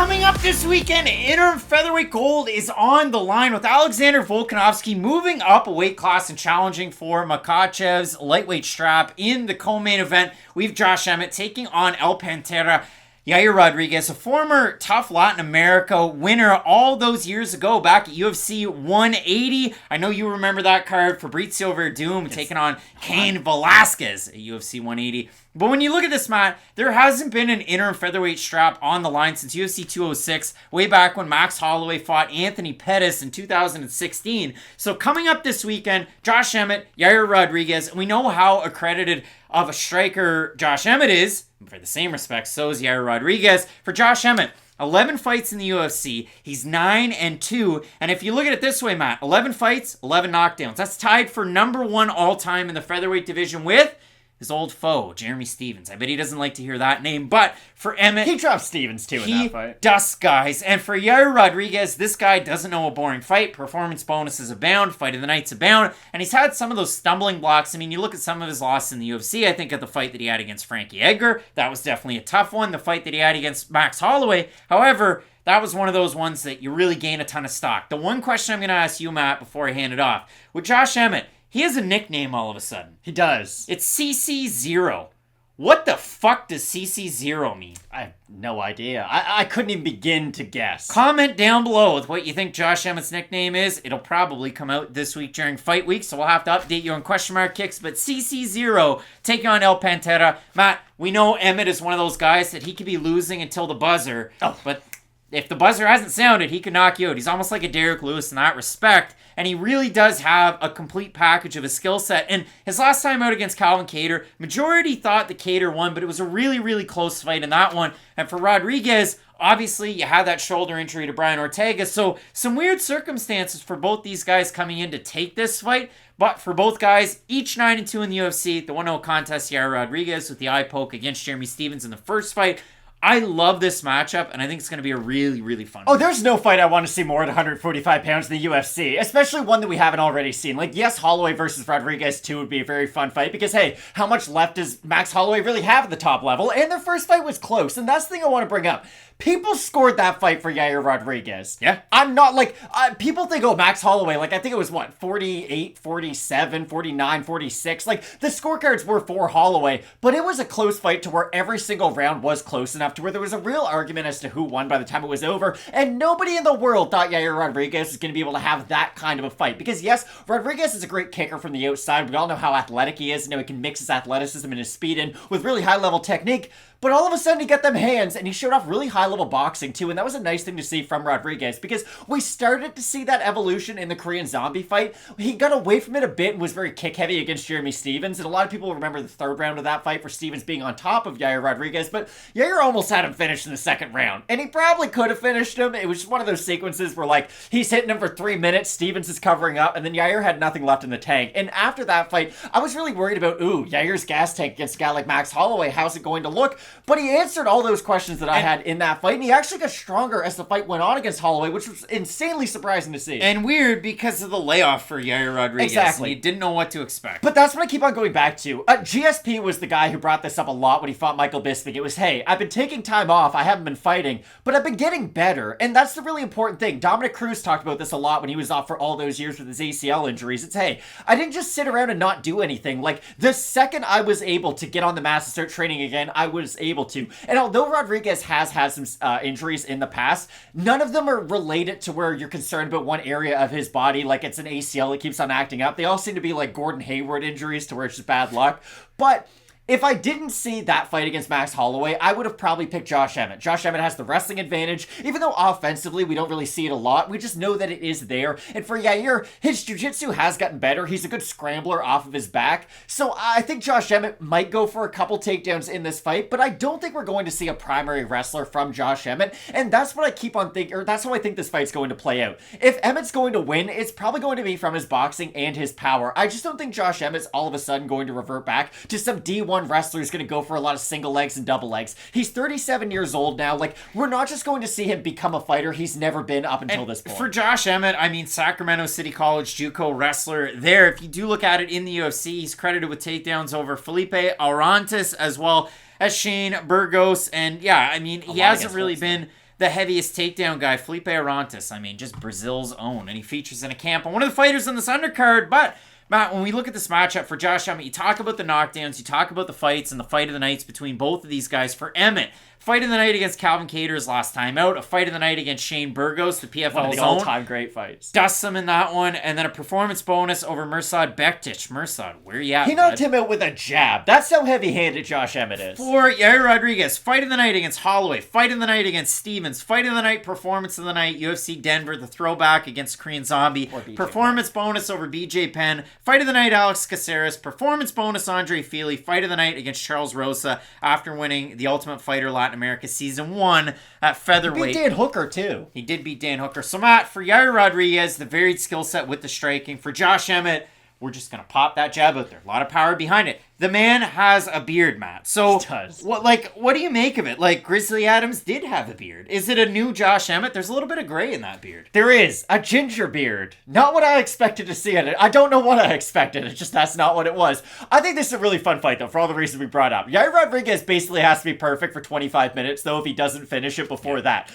Coming up this weekend, interim featherweight gold is on the line with Alexander Volkanovski moving up a weight class and challenging for Makhachev's lightweight strap. In the co-main event, we have Josh Emmett taking on El Pantera. Yair Rodriguez, a former tough Latin America winner all those years ago back at UFC 180. I know you remember that card. Fabrizio Verdum taking on Cain Velasquez at UFC 180. But when you look at this, Matt, there hasn't been an interim featherweight strap on the line since UFC 206, way back when Max Holloway fought Anthony Pettis in 2016. So coming up this weekend, Josh Emmett, Yair Rodriguez, and we know how accredited of a striker Josh Emmett is. For the same respect, so is Yair Rodriguez. For Josh Emmett, 11 fights in the UFC. He's 9-2. And if you look at it this way, Matt, 11 fights, 11 knockdowns. That's tied for number one all-time in the featherweight division with his old foe, Jeremy Stephens. I bet he doesn't like to hear that name. But for Emmett, he dropped Stephens too in that fight. He dusts guys. And for Yair Rodriguez, this guy doesn't know a boring fight. Performance bonuses abound. Fight of the nights abound. And he's had some of those stumbling blocks. I mean, you look at some of his losses in the UFC. I think of the fight that he had against Frankie Edgar. That was definitely a tough one. The fight that he had against Max Holloway. However, that was one of those ones that you really gain a ton of stock. The one question I'm going to ask you, Matt, before I hand it off. With Josh Emmett, he has a nickname all of a sudden. He does. It's CC0. What the fuck does CC0 mean? I have no idea. I couldn't even begin to guess. Comment down below with what you think Josh Emmett's nickname is. It'll probably come out this week during fight week, so we'll have to update you on question mark kicks. But CC0 taking on El Pantera. Matt, we know Emmett is one of those guys that he could be losing until the buzzer. But if the buzzer hasn't sounded, he could knock you out. He's almost like a Derek Lewis in that respect. And he really does have a complete package of a skill set. And his last time out against Calvin Kattar, majority thought that Kattar won, but it was a really, really close fight in that one. And for Rodriguez, obviously, you had that shoulder injury to Brian Ortega. So some weird circumstances for both these guys coming in to take this fight. But for both guys, each 9-2 in the UFC, the 1-0 contest, Yair Rodriguez with the eye poke against Jeremy Stephens in the first fight. I love this matchup, and I think it's going to be a really, really fun one. There's no fight I want to see more at 145 pounds in the UFC, especially one that we haven't already seen. Like, yes, Holloway versus Rodriguez 2 would be a very fun fight because, hey, how much left does Max Holloway really have at the top level? And their first fight was close, and that's the thing I want to bring up. People scored that fight for Yair Rodriguez. Yeah. I'm not like, people think, Max Holloway, like, I think it was 48, 47, 49, 46. Like, the scorecards were for Holloway, but it was a close fight to where every single round was close enough to where there was a real argument as to who won by the time it was over, and nobody in the world thought Yair Rodriguez was going to be able to have that kind of a fight. Because, yes, Rodriguez is a great kicker from the outside. We all know how athletic he is, and how he can mix his athleticism and his speed in with really high-level technique. But all of a sudden, he got them hands, and he showed off really high-level boxing, too, and that was a nice thing to see from Rodriguez, because we started to see that evolution in the Korean Zombie fight. He got away from it a bit and was very kick-heavy against Jeremy Stephens, and a lot of people remember the third round of that fight for Stephens being on top of Yair Rodriguez, but Yair almost had him finished in the second round, and he probably could have finished him. It was just one of those sequences where, like, he's hitting him for 3 minutes, Stephens is covering up, and then Yair had nothing left in the tank. And after that fight, I was really worried about, Yair's gas tank against a guy like Max Holloway, how's it going to look? But he answered all those questions that I had in that fight, and he actually got stronger as the fight went on against Holloway, which was insanely surprising to see. And weird because of the layoff for Yair Rodriguez. Exactly. You didn't know what to expect. But that's what I keep on going back to. GSP was the guy who brought this up a lot when he fought Michael Bisping. It was, hey, I've been taking time off, I haven't been fighting, but I've been getting better. And that's the really important thing. Dominic Cruz talked about this a lot when he was off for all those years with his ACL injuries. It's, hey, I didn't just sit around and not do anything. Like, the second I was able to get on the mat and start training again, I was able to. And although Rodriguez has had some injuries in the past, none of them are related to where you're concerned about one area of his body, like it's an ACL that keeps on acting up. They all seem to be like Gordon Hayward injuries to where it's just bad luck. But if I didn't see that fight against Max Holloway, I would have probably picked Josh Emmett. Josh Emmett has the wrestling advantage. Even though offensively we don't really see it a lot, we just know that it is there. And for Yair, his jiu-jitsu has gotten better. He's a good scrambler off of his back. So I think Josh Emmett might go for a couple takedowns in this fight, but I don't think we're going to see a primary wrestler from Josh Emmett. And that's what I keep on thinking, or that's how I think this fight's going to play out. If Emmett's going to win, it's probably going to be from his boxing and his power. I just don't think Josh Emmett's all of a sudden going to revert back to some D1 wrestler who's going to go for a lot of single legs and double legs. He's 37 years old now. Like, we're not just going to see him become a fighter he's never been up until this point. For Josh Emmett, I mean, Sacramento City College JUCO wrestler there. If you do look at it in the UFC, he's credited with takedowns over Felipe Arantes as well as Shane Burgos. And yeah, I mean, he hasn't really been the heaviest takedown guy, Felipe Arantes. I mean, just Brazil's own. And he features in a camp on one of the fighters on this undercard. But, Matt, when we look at this matchup for Josh Emmett, you talk about the knockdowns, you talk about the fights and the fight of the nights between both of these guys. For Emmett, fight of the night against Calvin Kattar's last time out, a fight of the night against Shane Burgos, the PFL's one of the own. all-time great fights. Dusts him in that one, and then a performance bonus over Mirsad Bektic. Mirsad, where you at, He knocked him out with a jab. That's how heavy-handed Josh Emmett is. For Yair Rodriguez, fight of the night against Holloway, fight of the night against Stevens, fight of the night, performance of the night, UFC Denver, the throwback against Korean Zombie, performance bonus over BJ Penn, fight of the night Alex Caceres, performance bonus Andre Fili, fight of the night against Charles Rosa after winning the Ultimate Fighter Latin America Season 1 at featherweight. He beat Dan Hooker, too. He did beat Dan Hooker. So, Matt, for Yair Rodriguez, the varied skill set with the striking. For Josh Emmett, we're just going to pop that jab out there. A lot of power behind it. The man has a beard, Matt. So, he does. What do you make of it? Like, Grizzly Adams did have a beard. Is it a new Josh Emmett? There's a little bit of gray in that beard. There is. A ginger beard. Not what I expected to see in it. I don't know what I expected. It's just that's not what it was. I think this is a really fun fight, though, for all the reasons we brought up. Yair Rodriguez basically has to be perfect for 25 minutes, though, if he doesn't finish it before that.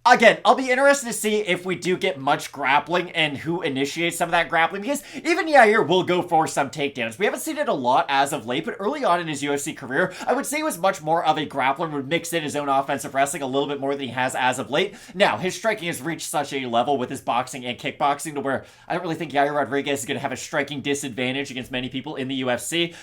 Again, I'll be interested to see if we do get much grappling and who initiates some of that grappling, because even Yair will go for some takedowns. We haven't seen it a lot as of late, but early on in his UFC career, I would say he was much more of a grappler, would mix in his own offensive wrestling a little bit more than he has as of late. Now, his striking has reached such a level with his boxing and kickboxing to where I don't really think Yair Rodriguez is going to have a striking disadvantage against many people in the UFC.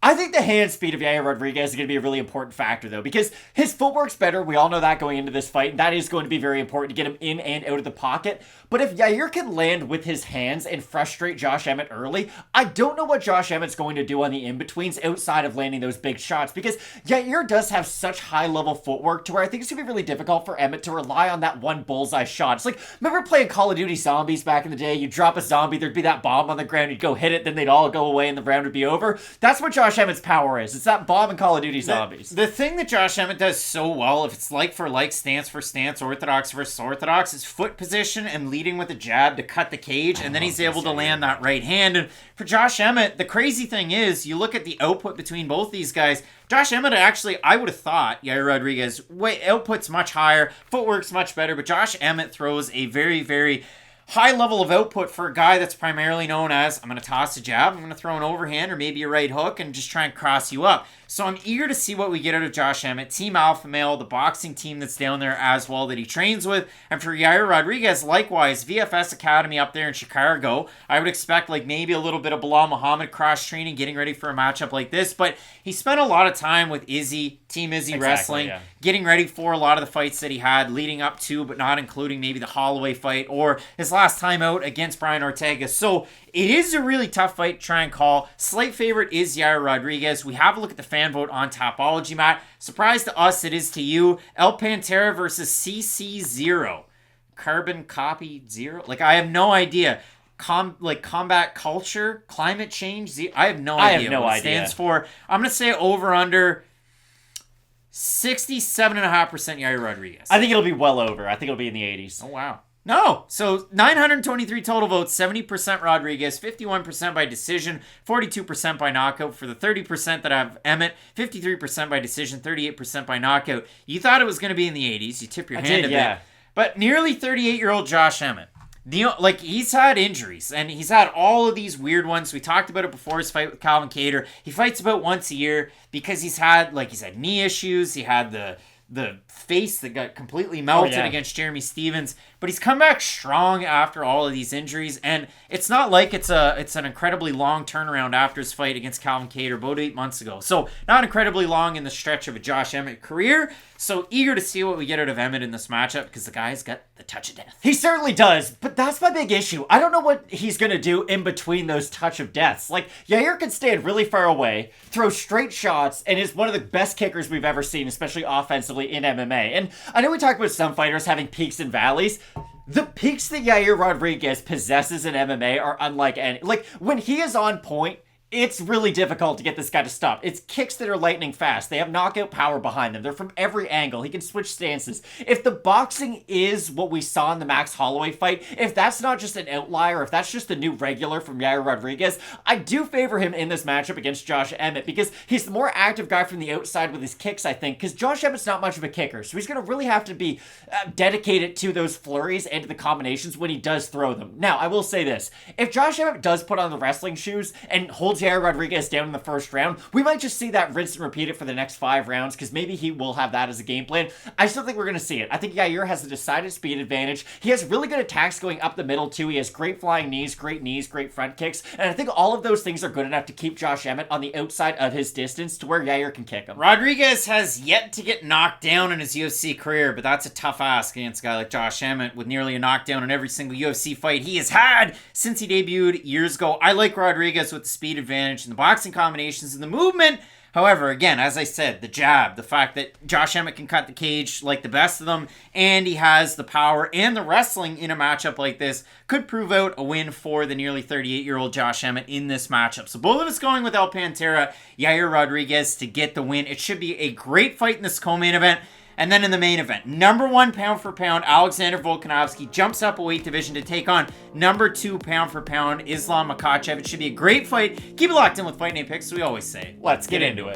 I think the hand speed of Yair Rodriguez is going to be a really important factor, though, because his footwork's better. We all know that going into this fight, and that is going to be very important to get him in and out of the pocket. But if Yair can land with his hands and frustrate Josh Emmett early, I don't know what Josh Emmett's going to do on the in-betweens outside of landing those big shots, because Yair does have such high-level footwork to where I think it's going to be really difficult for Emmett to rely on that one bullseye shot. It's like, remember playing Call of Duty Zombies back in the day? You drop a zombie, there'd be that bomb on the ground, you'd go hit it, then they'd all go away and the round would be over. That's what Josh Emmett's power is. It's that bomb in Call of Duty Zombies. The thing that Josh Emmett does so well, if it's like for like, stance for stance, orthodox versus orthodox, is foot position and leading with a jab to cut the cage, and then he's able to land that right hand. And for Josh Emmett, the crazy thing is, you look at the output between both these guys, Josh Emmett actually, I would have thought, Yair Rodriguez, output's much higher, footwork's much better, but Josh Emmett throws a very, very high level of output for a guy that's primarily known as, I'm going to toss a jab, I'm going to throw an overhand or maybe a right hook and just try and cross you up. So I'm eager to see what we get out of Josh Emmett, Team Alpha Male, the boxing team that's down there as well that he trains with. And for Yair Rodriguez, likewise, VFS Academy up there in Chicago. I would expect like maybe a little bit of Bilal Muhammad cross-training, getting ready for a matchup like this. But he spent a lot of time with Izzy, Team Izzy Wrestling, getting ready for a lot of the fights that he had leading up to, but not including maybe the Holloway fight or his last time out against Brian Ortega. So it is a really tough fight to try and call. Slight favorite is Yair Rodriguez. We have a look at the fan vote on Tapology, Matt. Surprise to us, it is to you. El Pantera versus CC0. Carbon copy 0? Like, I have no idea. Combat culture, climate change. I have no idea what it stands for. I'm going to say over under 67.5% Yair Rodriguez. I think it'll be well over. I think it'll be in the 80s. Oh, wow. No. So 923 total votes, 70% Rodriguez, 51% by decision, 42% by knockout. For the 30% that have Emmett, 53% by decision, 38% by knockout. You thought it was going to be in the 80s. You tip your hand a bit. But nearly 38-year-old Josh Emmett. He's had injuries, and he's had all of these weird ones. We talked about it before his fight with Calvin Kattar. He fights about once a year because he's had knee issues. He had the face that got completely melted against Jeremy Stevens, but he's come back strong after all of these injuries, and it's not like it's an incredibly long turnaround after his fight against Calvin Kattar about 8 months ago. So not incredibly long in the stretch of a Josh Emmett career. So eager to see what we get out of Emmett in this matchup because the guy's got the touch of death. He certainly does, but that's my big issue. I don't know what he's going to do in between those touch of deaths. Like, Yair can stand really far away, throw straight shots, and is one of the best kickers we've ever seen, especially offensively in MMA. And I know we talk about some fighters having peaks and valleys. The peaks that Yair Rodriguez possesses in MMA are unlike any. Like, when he is on point, It's really difficult to get this guy to stop. It's kicks that are lightning fast. They have knockout power behind them. They're from every angle. He can switch stances. If the boxing is what we saw in the Max Holloway fight, if that's not just an outlier, if that's just a new regular from Yair Rodriguez, I do favor him in this matchup against Josh Emmett because he's the more active guy from the outside with his kicks, I think, because Josh Emmett's not much of a kicker, so he's going to really have to be dedicated to those flurries and to the combinations when he does throw them. Now, I will say this. If Josh Emmett does put on the wrestling shoes and holds Yair Rodriguez down in the first round, we might just see that rinse and repeat it for the next 5 rounds because maybe he will have that as a game plan. I still think we're going to see it. I think Yair has a decided speed advantage. He has really good attacks going up the middle too. He has great flying knees, great front kicks, and I think all of those things are good enough to keep Josh Emmett on the outside of his distance to where Yair can kick him. Rodriguez has yet to get knocked down in his UFC career, but that's a tough ask against a guy like Josh Emmett with nearly a knockdown in every single UFC fight he has had since he debuted years ago. I like Rodriguez with the speed advantage and the boxing combinations and the movement. However, again, as I said, the jab, the fact that Josh Emmett can cut the cage like the best of them, and he has the power and the wrestling in a matchup like this, could prove out a win for the nearly 38-year-old Josh Emmett in this matchup. So both of us going with El Pantera, Yair Rodriguez to get the win. It should be a great fight in this co-main event. And then in the main event, number 1 pound for pound, Alexander Volkanovski jumps up a weight division to take on number 2 pound for pound, Islam Makhachev. It should be a great fight. Keep it locked in with Fight Night Picks, we always say. Let's get into it.